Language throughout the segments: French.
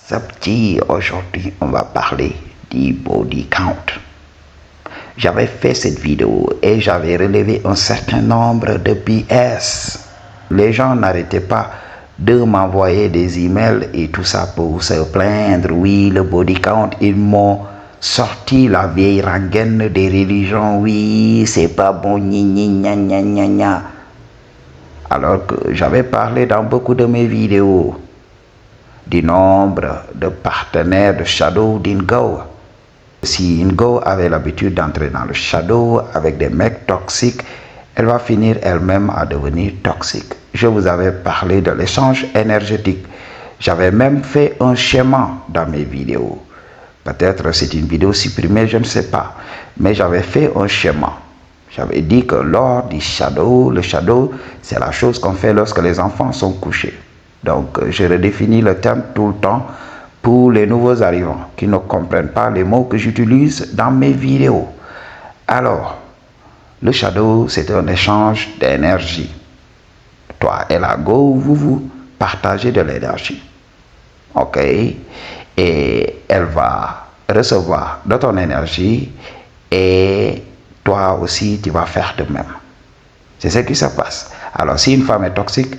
Sapti, aujourd'hui on va parler du body count. J'avais fait cette vidéo et j'avais relevé un certain nombre de BS. Les gens n'arrêtaient pas de m'envoyer des emails et tout ça pour se plaindre. Oui, le body count, ils m'ont sorti la vieille rengaine des religions. Oui, c'est pas bon, gna gna gna gna gna. Alors que j'avais parlé dans beaucoup de mes vidéos du nombre de partenaires de Shadow d'Ingo. Si Ingo avait l'habitude d'entrer dans le Shadow avec des mecs toxiques, elle va finir elle-même à devenir toxique. Je vous avais parlé de l'échange énergétique. J'avais même fait un schéma dans mes vidéos. Peut-être c'est une vidéo supprimée, je ne sais pas. Mais j'avais fait un schéma. J'avais dit que lors du Shadow, le Shadow, c'est la chose qu'on fait lorsque les enfants sont couchés. Donc, je redéfinis le terme tout le temps pour les nouveaux arrivants qui ne comprennent pas les mots que j'utilise dans mes vidéos. Alors, le Shadow, c'est un échange d'énergie. Toi et la Go, vous partagez de l'énergie. Ok? Et elle va recevoir de ton énergie et toi aussi, tu vas faire de même. C'est ce qui se passe. Alors, si une femme est toxique,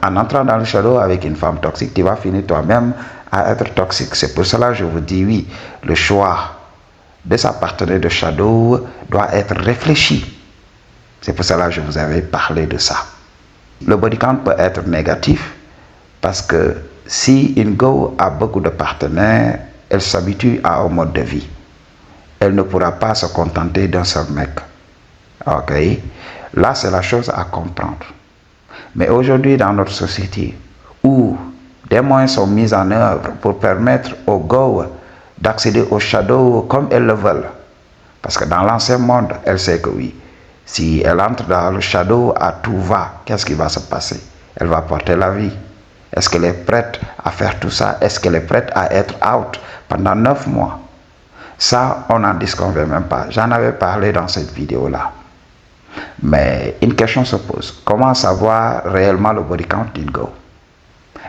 en entrant dans le Shadow avec une femme toxique, tu vas finir toi-même à être toxique. C'est pour cela que je vous dis oui, le choix de sa partenaire de Shadow doit être réfléchi. C'est pour cela que je vous avais parlé de ça. Le body count peut être négatif parce que si une go a beaucoup de partenaires, elle s'habitue à un mode de vie. Elle ne pourra pas se contenter d'un seul mec. Ok? Là, c'est la chose à comprendre. Mais aujourd'hui, dans notre société, où des moyens sont mis en œuvre pour permettre aux go d'accéder au Shadow comme elles le veulent, parce que dans l'ancien monde, elle sait que oui, si elle entre dans le Shadow à tout va, qu'est-ce qui va se passer? Elle va porter la vie. Est-ce qu'elle est prête à faire tout ça? Est-ce qu'elle est prête à être out pendant 9 mois? Ça, on n'en disconvient même pas. J'en avais parlé dans cette vidéo-là. Mais une question se pose. Comment savoir réellement le body count d'Ingo?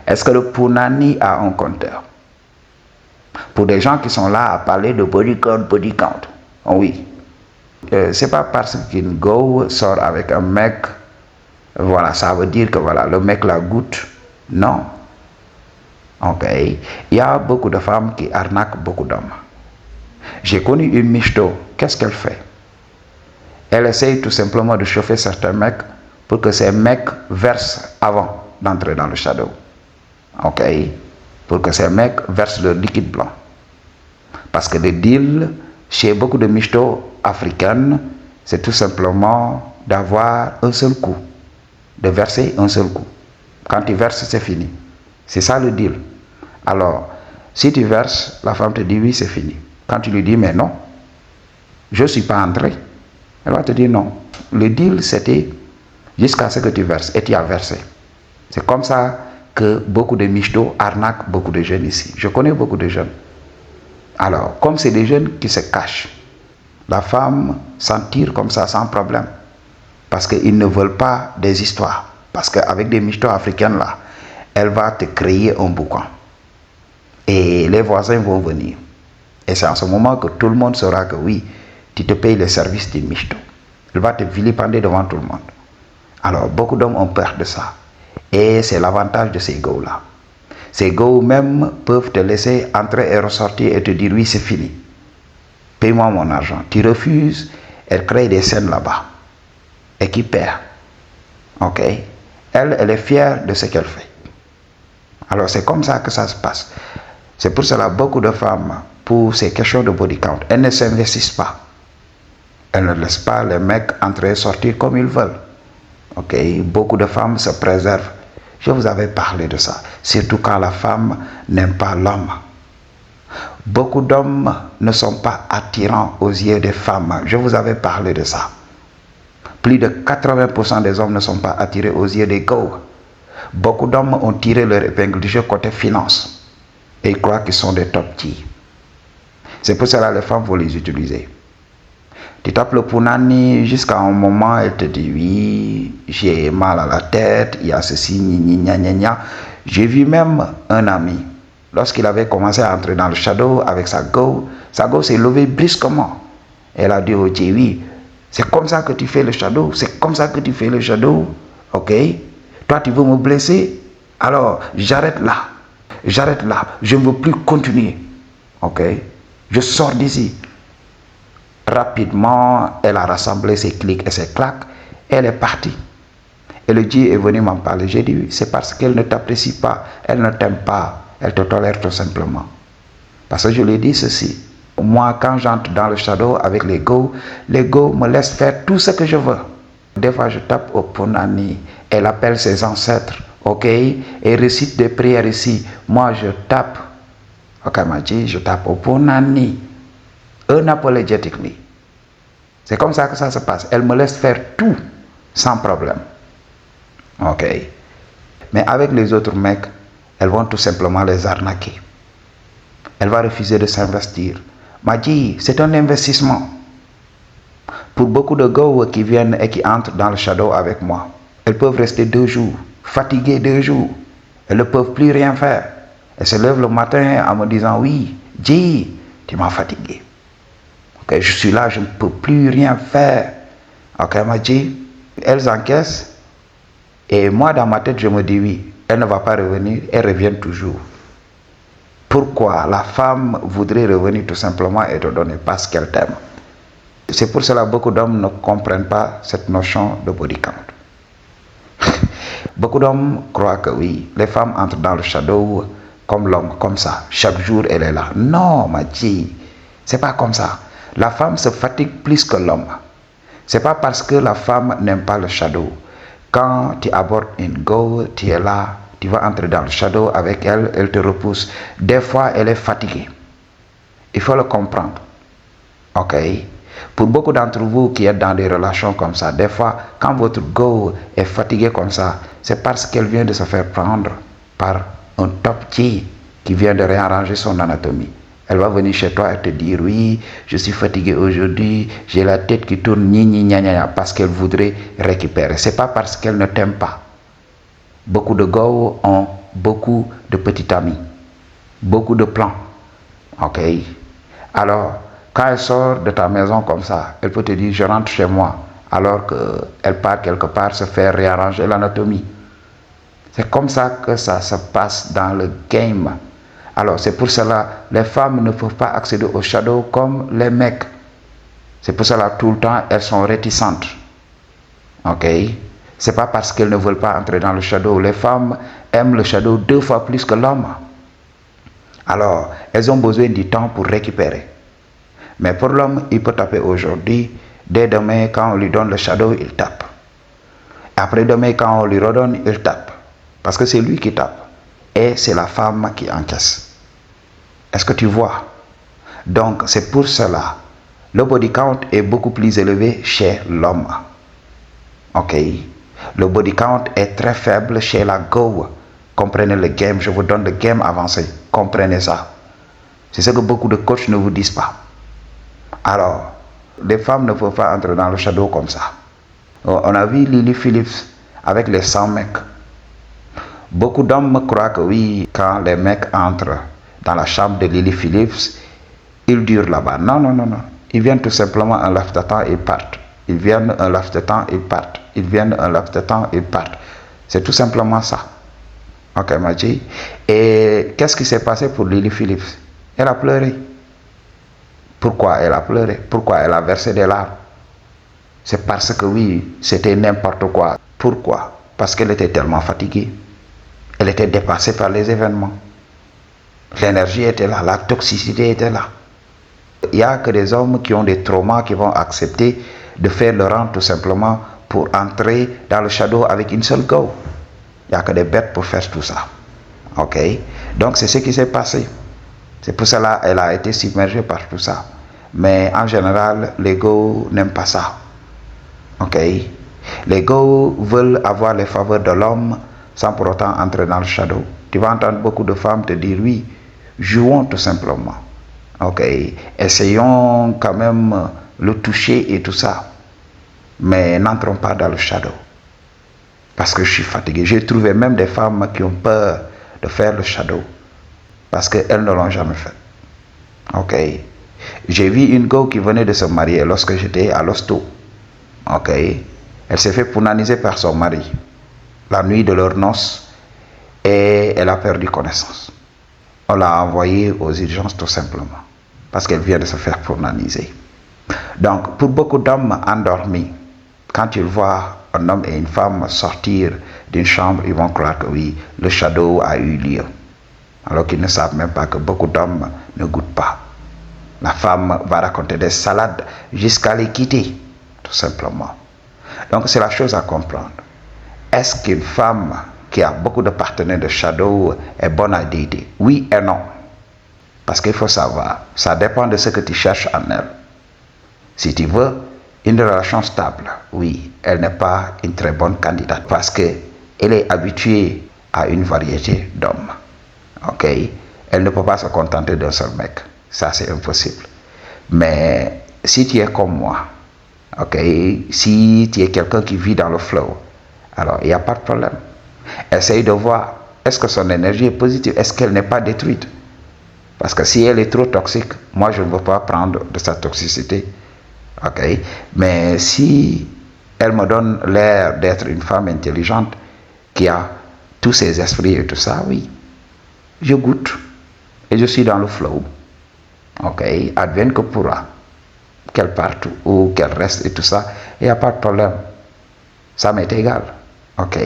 Est-ce que le Punani a un compteur? Pour des gens qui sont là à parler de body count, oui. C'est pas parce qu'Ingo sort avec un mec, voilà, ça veut dire que voilà, le mec la goûte. Non. Ok. Il y a beaucoup de femmes qui arnaquent beaucoup d'hommes. J'ai connu une michto. Qu'est-ce qu'elle fait? Elle essaye tout simplement de chauffer certains mecs pour que ces mecs versent avant d'entrer dans le Shadow. Ok? Pour que ces mecs versent le liquide blanc. Parce que le deal chez beaucoup de michtos africaines, c'est tout simplement d'avoir un seul coup. De verser un seul coup. Quand tu verses, c'est fini. C'est ça le deal. Alors, si tu verses, la femme te dit oui, c'est fini. Quand tu lui dis mais non, je ne suis pas entré. Elle va te dire non. Le deal, c'était jusqu'à ce que tu verses. Et tu as versé. C'est comme ça que beaucoup de michtos arnaquent beaucoup de jeunes ici. Je connais beaucoup de jeunes. Alors, comme c'est des jeunes qui se cachent, la femme s'en tire comme ça sans problème. Parce qu'ils ne veulent pas des histoires. Parce qu'avec des michtos africaines là, elle va te créer un boucan. Et les voisins vont venir. Et c'est en ce moment que tout le monde saura que oui, tu te payes les services d'une michto. Elle va te vilipender devant tout le monde. Alors, beaucoup d'hommes ont peur de ça. Et c'est l'avantage de ces go-là. Ces go même peuvent te laisser entrer et ressortir et te dire oui, c'est fini. Paye-moi mon argent. Tu refuses, elle crée des scènes là-bas. Et qui perd. Ok? Elle est fière de ce qu'elle fait. Alors, c'est comme ça que ça se passe. C'est pour cela beaucoup de femmes, pour ces questions de body count, elles ne s'investissent pas. Elles ne laissent pas les mecs entrer et sortir comme ils veulent. Ok? Beaucoup de femmes se préservent. Je vous avais parlé de ça. Surtout quand la femme n'aime pas l'homme. Beaucoup d'hommes ne sont pas attirants aux yeux des femmes. Je vous avais parlé de ça. Plus de 80% des hommes ne sont pas attirés aux yeux des go. Beaucoup d'hommes ont tiré leur épingle du jeu côté finance. Et ils croient qu'ils sont des top T. C'est pour cela que les femmes vont les utiliser. Tu tapes le Punani, jusqu'à un moment, elle te dit oui, j'ai mal à la tête, il y a ceci, gna gna gna gna. J'ai vu même un ami lorsqu'il avait commencé à entrer dans le shadow avec sa go s'est levée brusquement. Elle a dit au Dieu, oui, c'est comme ça que tu fais le shadow, c'est comme ça que tu fais le shadow, ok? Toi, tu veux me blesser? Alors, j'arrête là, je ne veux plus continuer, ok? Je sors d'ici. Rapidement, elle a rassemblé ses clics et ses claques, elle est partie. Et le Dieu est venu m'en parler. J'ai dit, c'est parce qu'elle ne t'apprécie pas, elle ne t'aime pas, elle te tolère tout simplement. Parce que je lui ai dit ceci. Moi, quand j'entre dans le shadow avec l'ego me laisse faire tout ce que je veux. Des fois, je tape au Punani. Elle appelle ses ancêtres, ok? Et récite des prières ici. Moi, je tape. Ok, m'a dit, je tape au Punani. Unapologetically. C'est comme ça que ça se passe. Elle me laisse faire tout sans problème. Ok. Mais avec les autres mecs, elles vont tout simplement les arnaquer. Elle va refuser de s'investir. M'a dit, c'est un investissement. Pour beaucoup de gars qui viennent et qui entrent dans le shadow avec moi, elles peuvent rester 2 jours, fatiguées 2 jours. Elles ne peuvent plus rien faire. Elles se lèvent le matin en me disant, oui, G, tu m'as fatigué. Ok, je suis là, je ne peux plus rien faire. Ok, m'a dit, elles encaissent. Et moi, dans ma tête, je me dis, oui, elle ne va pas revenir, elle revient toujours. Pourquoi la femme voudrait revenir tout simplement et te donner parce qu'elle t'aime. C'est pour cela que beaucoup d'hommes ne comprennent pas cette notion de body count. Beaucoup d'hommes croient que oui, les femmes entrent dans le shadow comme l'homme, comme ça. Chaque jour, elle est là. Non, ma dit, c'est pas comme ça. La femme se fatigue plus que l'homme. C'est pas parce que la femme n'aime pas le shadow. Quand tu abordes une go, tu es là, tu vas entrer dans le shadow avec elle, elle te repousse. Des fois, elle est fatiguée. Il faut le comprendre. Ok? Pour beaucoup d'entre vous qui êtes dans des relations comme ça, des fois, quand votre go est fatiguée comme ça, c'est parce qu'elle vient de se faire prendre par un top G qui vient de réarranger son anatomie. Elle va venir chez toi et te dire, oui, je suis fatigué aujourd'hui, j'ai la tête qui tourne, parce qu'elle voudrait récupérer. C'est pas parce qu'elle ne t'aime pas. Beaucoup de gars ont beaucoup de petits amis, beaucoup de plans. Ok? Alors, quand elle sort de ta maison comme ça, elle peut te dire, je rentre chez moi, alors qu'elle part quelque part se faire réarranger l'anatomie. C'est comme ça que ça se passe dans le game. Alors, c'est pour cela, les femmes ne peuvent pas accéder au shadow comme les mecs. C'est pour cela, tout le temps, elles sont réticentes. Ok? C'est pas parce qu'elles ne veulent pas entrer dans le shadow. Les femmes aiment le shadow 2 fois plus que l'homme. Alors, elles ont besoin du temps pour récupérer. Mais pour l'homme, il peut taper aujourd'hui. Dès demain, quand on lui donne le shadow, il tape. Après demain, quand on lui redonne, il tape. Parce que c'est lui qui tape. Et c'est la femme qui encaisse. Est-ce que tu vois? Donc, c'est pour cela. Le body count est beaucoup plus élevé chez l'homme. Ok? Le body count est très faible chez la go. Comprenez le game. Je vous donne le game avancé. Comprenez ça. C'est ce que beaucoup de coachs ne vous disent pas. Alors, les femmes ne peuvent pas entrer dans le shadow comme ça. On a vu Lily Phillips avec les 100 mecs. Beaucoup d'hommes croient que oui, quand les mecs entrent dans la chambre de Lily Phillips, ils durent là-bas. Non, non, non, non. Ils viennent tout simplement un laps de temps et ils partent. Ils viennent un laps de temps et ils partent. Ils viennent un laps de temps et ils partent. C'est tout simplement ça. Ok, Maji. Et qu'est-ce qui s'est passé pour Lily Phillips? Elle a pleuré. Pourquoi elle a pleuré? Pourquoi elle a versé des larmes? C'est parce que oui, c'était n'importe quoi. Pourquoi? Parce qu'elle était tellement fatiguée. Elle était dépassée par les événements. L'énergie était là, la toxicité était là. Il n'y a que des hommes qui ont des traumas qui vont accepter de faire le rang tout simplement pour entrer dans le shadow avec une seule go. Il n'y a que des bêtes pour faire tout ça. Ok? Donc c'est ce qui s'est passé. C'est pour cela qu'elle a été submergée par tout ça. Mais en général, les go n'aiment pas ça. Ok? Les go veulent avoir les faveurs de l'homme sans pour autant entrer dans le shadow. Tu vas entendre beaucoup de femmes te dire oui, jouons tout simplement. Ok? Essayons quand même le toucher et tout ça. Mais n'entrons pas dans le shadow. Parce que je suis fatigué. J'ai trouvé même des femmes qui ont peur de faire le shadow. parce qu'elles ne l'ont jamais fait. Ok. J'ai vu une go qui venait de se marier lorsque j'étais à l'hosto. Ok. Elle s'est fait punaniser par son mari la nuit de leurs noces et elle a perdu connaissance. On l'a envoyée aux urgences tout simplement parce qu'elle vient de se faire punaniser. Donc, pour beaucoup d'hommes endormis, quand ils voient un homme et une femme sortir d'une chambre, ils vont croire que oui, le shadow a eu lieu. Alors qu'ils ne savent même pas que beaucoup d'hommes ne goûtent pas. La femme va raconter des salades jusqu'à les quitter, tout simplement. Donc, c'est la chose à comprendre. Est-ce qu'une femme qui a beaucoup de partenaires de shadow est bonne à dater? Oui et non. Parce qu'il faut savoir, ça dépend de ce que tu cherches en elle. Si tu veux une relation stable, oui, elle n'est pas une très bonne candidate parce qu'elle est habituée à une variété d'hommes. Ok? Elle ne peut pas se contenter d'un seul mec. Ça, c'est impossible. Mais si tu es comme moi, ok? Si tu es quelqu'un qui vit dans le flow, alors il n'y a pas de problème. Essaye de voir, est-ce que son énergie est positive? Est-ce qu'elle n'est pas détruite? Parce que si elle est trop toxique, moi je ne veux pas prendre de sa toxicité. Ok? Mais si elle me donne l'air d'être une femme intelligente, qui a tous ses esprits et tout ça, oui, je goûte. Et je suis dans le flow. Ok? Advienne que pourra. Qu'elle parte ou qu'elle reste et tout ça, il n'y a pas de problème. Ça m'est égal. Ok?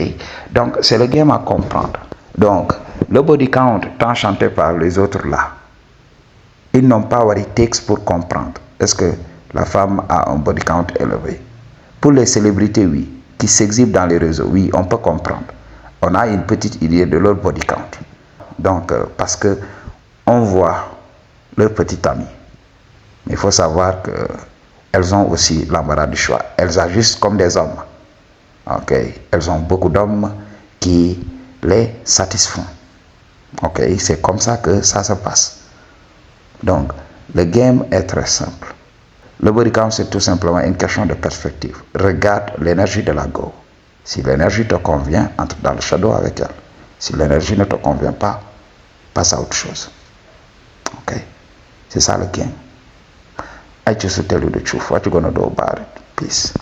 Donc, c'est le game à comprendre. Donc, le body count, tant chanté par les autres là, ils n'ont pas what it takes pour comprendre. Est-ce que la femme a un body count élevé? Pour les célébrités, oui, qui s'exhibent dans les réseaux, oui, on peut comprendre. On a une petite idée de leur body count. Donc, parce que on voit leur petit ami. Mais il faut savoir qu'elles ont aussi l'embarras du choix. Elles agissent comme des hommes. Ok, elles ont beaucoup d'hommes qui les satisfont. Ok, c'est comme ça que ça se passe. Donc, le game est très simple. Le body count, c'est tout simplement une question de perspective. Regarde l'énergie de la go. Si l'énergie te convient, entre dans le shadow avec elle. Si l'énergie ne te convient pas, passe à autre chose. Ok, c'est ça le game. I just tell you the truth. What you gonna do about it? Peace.